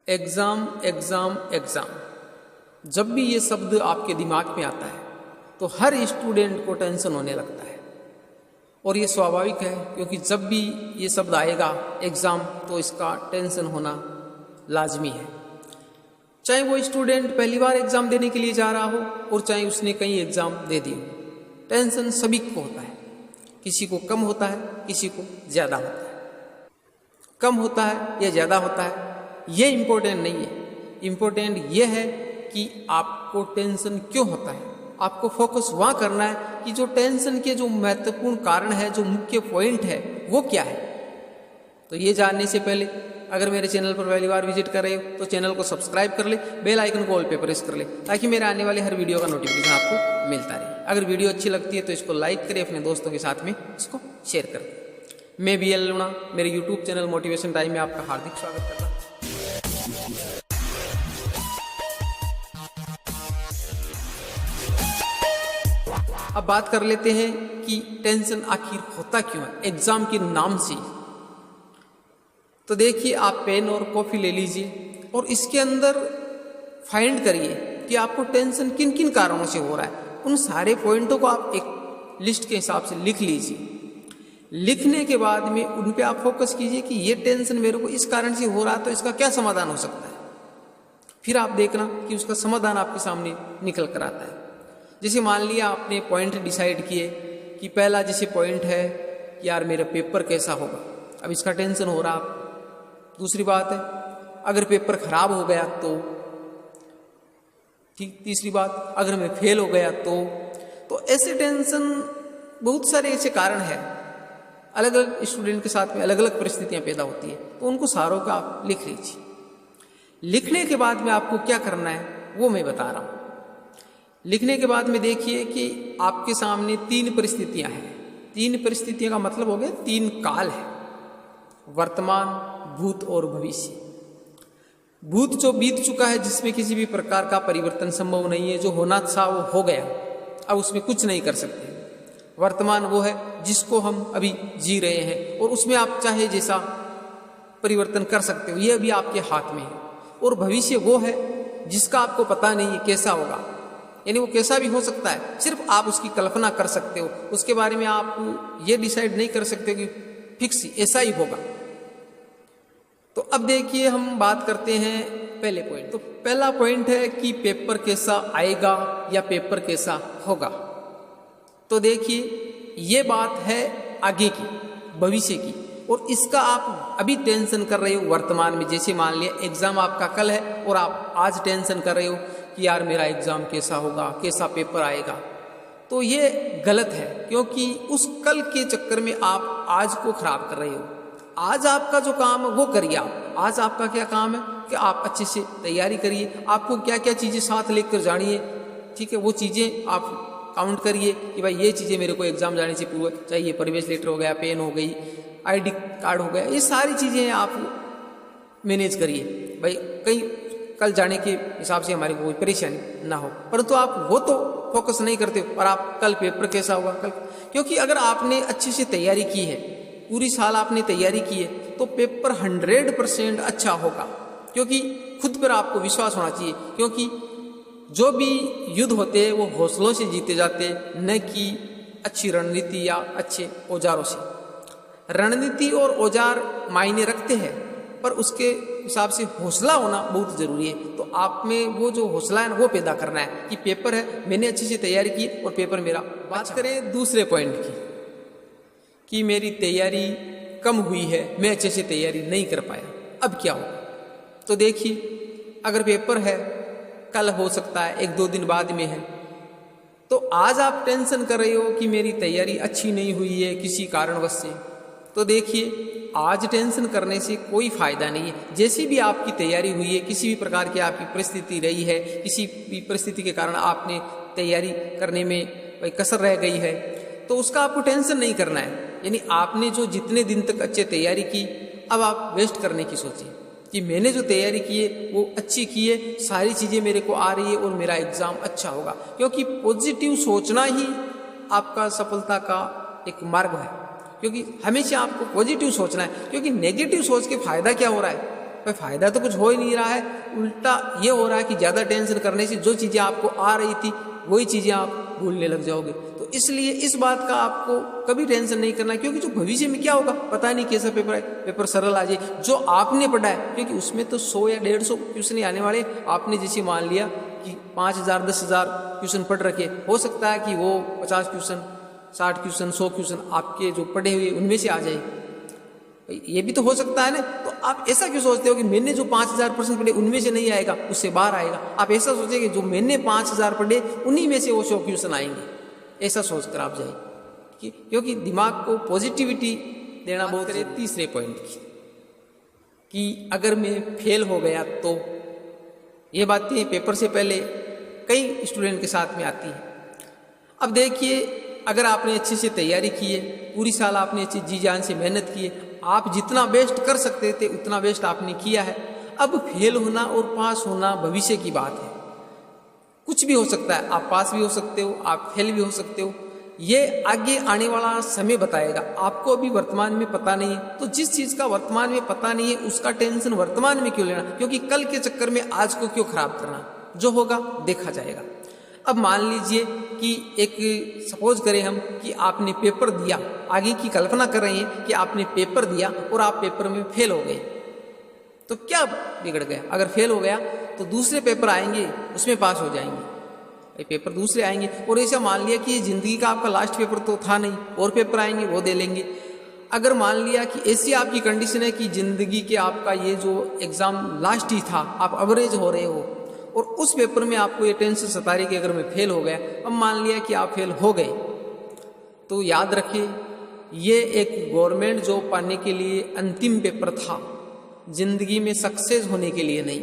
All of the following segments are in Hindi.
एग्ज़ाम एग्ज़ाम एग्ज़ाम, जब भी ये शब्द आपके दिमाग में आता है तो हर स्टूडेंट को टेंशन होने लगता है। और ये स्वाभाविक है, क्योंकि जब भी ये शब्द आएगा एग्ज़ाम तो इसका टेंशन होना लाजमी है। चाहे वो स्टूडेंट पहली बार एग्ज़ाम देने के लिए जा रहा हो और चाहे उसने कई एग्ज़ाम दे दिए हो, टेंशन सभी को होता है। किसी को कम होता है, किसी को ज़्यादा होता है। कम होता है या ज़्यादा होता है ये इम्पोर्टेंट नहीं है। इम्पोर्टेंट ये है कि आपको टेंशन क्यों होता है। आपको फोकस वहाँ करना है कि जो टेंशन के जो महत्वपूर्ण कारण है, जो मुख्य पॉइंट है वो क्या है। तो ये जानने से पहले अगर मेरे चैनल पर पहली बार विजिट कर रहे हो तो चैनल को सब्सक्राइब कर ले, बेल आइकन को ऑल पे प्रेस कर ले, ताकि मेरे आने वाले हर वीडियो का नोटिफिकेशन आपको मिलता रहे। अगर वीडियो अच्छी लगती है तो इसको लाइक करें, अपने दोस्तों के साथ में इसको शेयर करें। मैं BL लूणा, मेरे यूट्यूब चैनल मोटिवेशन टाइम में आपका हार्दिक स्वागत करता हूँ। अब बात कर लेते हैं कि टेंशन आखिर होता क्यों है एग्जाम के नाम से। तो देखिए, आप पेन और कॉपी ले लीजिए और इसके अंदर फाइंड करिए कि आपको टेंशन किन किन कारणों से हो रहा है। उन सारे पॉइंटों को आप एक लिस्ट के हिसाब से लिख लीजिए। लिखने के बाद में उन पे आप फोकस कीजिए कि ये टेंशन मेरे को इस कारण से हो रहा है, तो इसका क्या समाधान हो सकता है। फिर आप देखना कि उसका समाधान आपके सामने निकल कर आता है। जैसे मान लिया आपने पॉइंट डिसाइड किए कि पहला जैसे पॉइंट है कि यार मेरा पेपर कैसा होगा, अब इसका टेंशन हो रहा। दूसरी बात है अगर पेपर खराब हो गया तो ठीक। तीसरी बात अगर मैं फेल हो गया तो ऐसे टेंशन बहुत सारे ऐसे कारण हैं। अलग अलग स्टूडेंट के साथ में अलग अलग परिस्थितियां पैदा होती है, तो उनको सारों का आप लिख लीजिए। लिखने के बाद में आपको क्या करना है वो मैं बता रहा हूं। लिखने के बाद में देखिए कि आपके सामने 3 परिस्थितियां हैं। 3 परिस्थितियों का मतलब हो गया 3 काल है, वर्तमान, भूत और भविष्य। भूत जो बीत चुका है, जिसमें किसी भी प्रकार का परिवर्तन संभव नहीं है, जो होना था वो हो गया, अब उसमें कुछ नहीं कर सकते। वर्तमान वो है जिसको हम अभी जी रहे हैं और उसमें आप चाहे जैसा परिवर्तन कर सकते हो, ये अभी आपके हाथ में है। और भविष्य वो है जिसका आपको पता नहीं है कैसा होगा, यानी वो कैसा भी हो सकता है, सिर्फ आप उसकी कल्पना कर सकते हो। उसके बारे में आप ये डिसाइड नहीं कर सकते कि फिक्स ऐसा ही होगा। तो अब देखिए, हम बात करते हैं पहले पॉइंट। तो पहला पॉइंट है कि पेपर कैसा आएगा या पेपर कैसा होगा। तो देखिए, ये बात है आगे की, भविष्य की, और इसका आप अभी टेंशन कर रहे हो वर्तमान में। जैसे मान लिया एग्जाम आपका कल है और आप आज टेंशन कर रहे हो कि यार मेरा एग्जाम कैसा होगा, कैसा पेपर आएगा। तो ये गलत है, क्योंकि उस कल के चक्कर में आप आज को खराब कर रहे हो। आज आपका जो काम है वो करिए आप। आज आपका क्या काम है कि आप अच्छे से तैयारी करिए। आपको क्या क्या चीज़ें साथ लेकर जानी है, ठीक है, वो चीज़ें आप काउंट करिए कि भाई ये चीज़ें मेरे को एग्जाम जाने से पूर्व चाहिए। परिवेश लेटर हो गया, पेन हो गई, ID कार्ड हो गया, ये सारी चीज़ें आप मैनेज करिए। भाई कहीं कल जाने के हिसाब से हमारी कोई परेशानी ना हो। परंतु आप वो तो फोकस नहीं करते हो, और आप कल पेपर कैसा होगा कल, क्योंकि अगर आपने अच्छे से तैयारी की है, पूरी साल आपने तैयारी की है, तो पेपर 100% अच्छा होगा। क्योंकि खुद पर आपको विश्वास होना चाहिए, क्योंकि जो भी युद्ध होते हैं वो हौसलों से जीते जाते हैं, न कि अच्छी रणनीति या अच्छे औजारों से। रणनीति और औजार मायने रखते हैं, पर उसके हिसाब से हौसला होना बहुत ज़रूरी है। तो आप में वो जो हौसला है ना, वो पैदा करना है कि पेपर है, मैंने अच्छी से तैयारी की और पेपर मेरा। बात करें दूसरे पॉइंट की कि मेरी तैयारी कम हुई है, मैं अच्छे से तैयारी नहीं कर पाया, अब क्या होगा। तो देखिए, अगर पेपर है कल, हो सकता है 1-2 दिन बाद में है, तो आज आप टेंशन कर रहे हो कि मेरी तैयारी अच्छी नहीं हुई है किसी कारणवश से। तो देखिए, आज टेंशन करने से कोई फायदा नहीं है। जैसी भी आपकी तैयारी हुई है, किसी भी प्रकार की आपकी परिस्थिति रही है, किसी भी परिस्थिति के कारण आपने तैयारी करने में कोई कसर रह गई है, तो उसका आपको टेंशन नहीं करना है। यानी आपने जो जितने दिन तक अच्छे तैयारी की, अब आप वेस्ट करने की सोचिए कि मैंने जो तैयारी की है वो अच्छी की है, सारी चीज़ें मेरे को आ रही है और मेरा एग्ज़ाम अच्छा होगा। क्योंकि पॉजिटिव सोचना ही आपका सफलता का एक मार्ग है। क्योंकि हमेशा आपको पॉजिटिव सोचना है, क्योंकि नेगेटिव सोच के फायदा क्या हो रहा है कोई फायदा तो कुछ हो ही नहीं रहा है, उल्टा ये हो रहा है कि ज़्यादा टेंशन करने से जो चीज़ें आपको आ रही थी वही चीज़ें आप भूलने लग जाओगे। तो इसलिए इस बात का आपको कभी टेंशन नहीं करना, क्योंकि जो भविष्य में क्या होगा पता नहीं कैसा पेपर है, पेपर सरल आ जाए जो आपने पढ़ा है, क्योंकि उसमें तो 100 या 150 क्वेश्चन ही आने वाले। आपने जैसे मान लिया कि 5000 10,000 क्वेश्चन पढ़ रखे, हो सकता है कि वो 50 क्वेश्चन 60 क्वेश्चन 100 क्वेश्चन आपके जो पढ़े हुए उनमें से आ जाए, ये भी तो हो सकता है ना। तो आप ऐसा क्यों सोचते हो कि मैंने जो 5000 प्रश्न पढ़े उनमें से नहीं आएगा, उससे बाहर आएगा। आप ऐसा सोचिए कि जो मैंने 5000 पढ़े उन्हीं में से वो 100 क्वेश्चन आएंगे, ऐसा सोचकर आप जाए, क्योंकि दिमाग को पॉजिटिविटी देना बहुत। तीसरे पॉइंट की कि अगर मैं फेल हो गया तो, ये बातें पेपर से पहले कई स्टूडेंट के साथ में आती है। अब देखिए, अगर आपने अच्छे से तैयारी की है, पूरी साल आपने अच्छी जी जान से मेहनत की है, आप जितना बेस्ट कर सकते थे उतना बेस्ट आपने किया है। अब फेल होना और पास होना भविष्य की बात है, कुछ भी हो सकता है, आप पास भी हो सकते हो, आप फेल भी हो सकते हो, ये आगे आने वाला समय बताएगा। आपको अभी वर्तमान में पता नहीं है, तो जिस चीज़ का वर्तमान में पता नहीं है उसका टेंशन वर्तमान में क्यों लेना, क्योंकि कल के चक्कर में आज को क्यों खराब करना, जो होगा देखा जाएगा। अब मान लीजिए कि एक सपोज करें हम कि आपने पेपर दिया, आगे की कल्पना कर रहे हैं कि आपने पेपर दिया और आप पेपर में फेल हो गए, तो क्या बिगड़ गया? अगर फेल हो गया तो दूसरे पेपर आएंगे उसमें पास हो जाएंगे, पेपर दूसरे आएंगे। और ऐसा मान लिया कि ये जिंदगी का आपका लास्ट पेपर तो था नहीं, और पेपर आएंगे वो दे लेंगे। अगर मान लिया कि ऐसी आपकी कंडीशन है कि जिंदगी के आपका ये जो एग्जाम लास्ट ही था, आप एवरेज हो रहे हो और उस पेपर में आपको ये टेंशन सता रही कि अगर मैं फेल हो गया, अब मान लिया कि आप फेल हो गए, तो याद रखिए ये एक गवर्नमेंट जॉब पाने के लिए अंतिम पेपर था, जिंदगी में सक्सेस होने के लिए नहीं।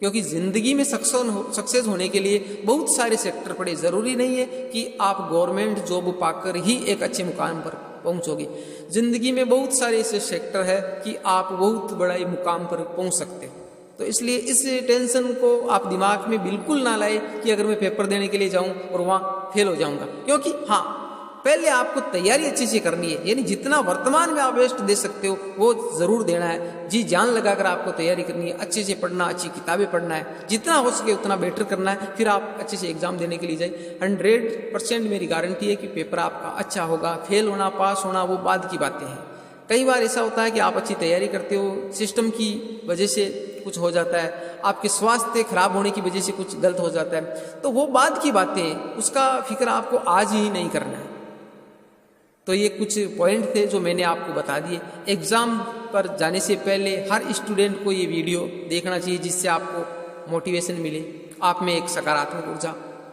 क्योंकि जिंदगी में सक्सेस होने के लिए बहुत सारे सेक्टर पड़े, जरूरी नहीं है कि आप गवर्नमेंट जॉब पाकर ही एक अच्छे मुकाम पर पहुंचोगे। जिंदगी में बहुत सारे ऐसे सेक्टर है कि आप बहुत बड़ा मुकाम पर पहुंच सकते हो। तो इसलिए इस टेंशन को आप दिमाग में बिल्कुल ना लाए कि अगर मैं पेपर देने के लिए जाऊं और वहां फेल हो जाऊंगा, क्योंकि हाँ, पहले आपको तैयारी अच्छी से करनी है, यानी जितना वर्तमान में आप बेस्ट दे सकते हो वो जरूर देना है। जी जान लगाकर आपको तैयारी करनी है, अच्छे से पढ़ना, अच्छी किताबें पढ़ना है, जितना हो सके उतना बेटर करना है, फिर आप अच्छे से एग्जाम देने के लिए जाए। 100% मेरी गारंटी है कि पेपर आपका अच्छा होगा। फेल होना पास होना वो बाद की बातें हैं। कई बार ऐसा होता है कि आप अच्छी तैयारी करते हो, सिस्टम की वजह से कुछ हो जाता है, आपके स्वास्थ्य खराब होने की वजह से कुछ गलत हो जाता है, तो वो बाद की बातें हैं, उसका फिक्र आपको आज ही नहीं करना है। तो ये कुछ पॉइंट थे जो मैंने आपको बता दिए। एग्जाम पर जाने से पहले हर स्टूडेंट को ये वीडियो देखना चाहिए, जिससे आपको मोटिवेशन मिले, आप में एक सकारात्मक ऊर्जा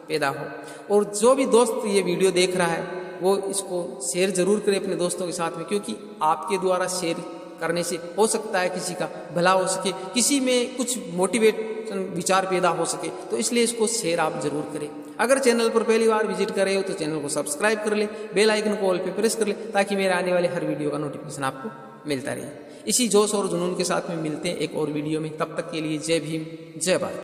पैदा हो। और जो भी दोस्त ये वीडियो देख रहा है वो इसको शेयर जरूर करें अपने दोस्तों के साथ में, क्योंकि आपके द्वारा शेयर करने से हो सकता है किसी का भला हो सके, किसी में कुछ मोटिवेशन विचार पैदा हो सके। तो इसलिए इसको शेयर आप जरूर करें। अगर चैनल पर पहली बार विजिट कर रहे हो तो चैनल को सब्सक्राइब कर ले, बेल आइकन को ऑल पे प्रेस कर ले, ताकि मेरे आने वाले हर वीडियो का नोटिफिकेशन आपको मिलता रहे। इसी जोश और जुनून के साथ में मिलते हैं एक और वीडियो में। तब तक के लिए जय भीम, जय भारत।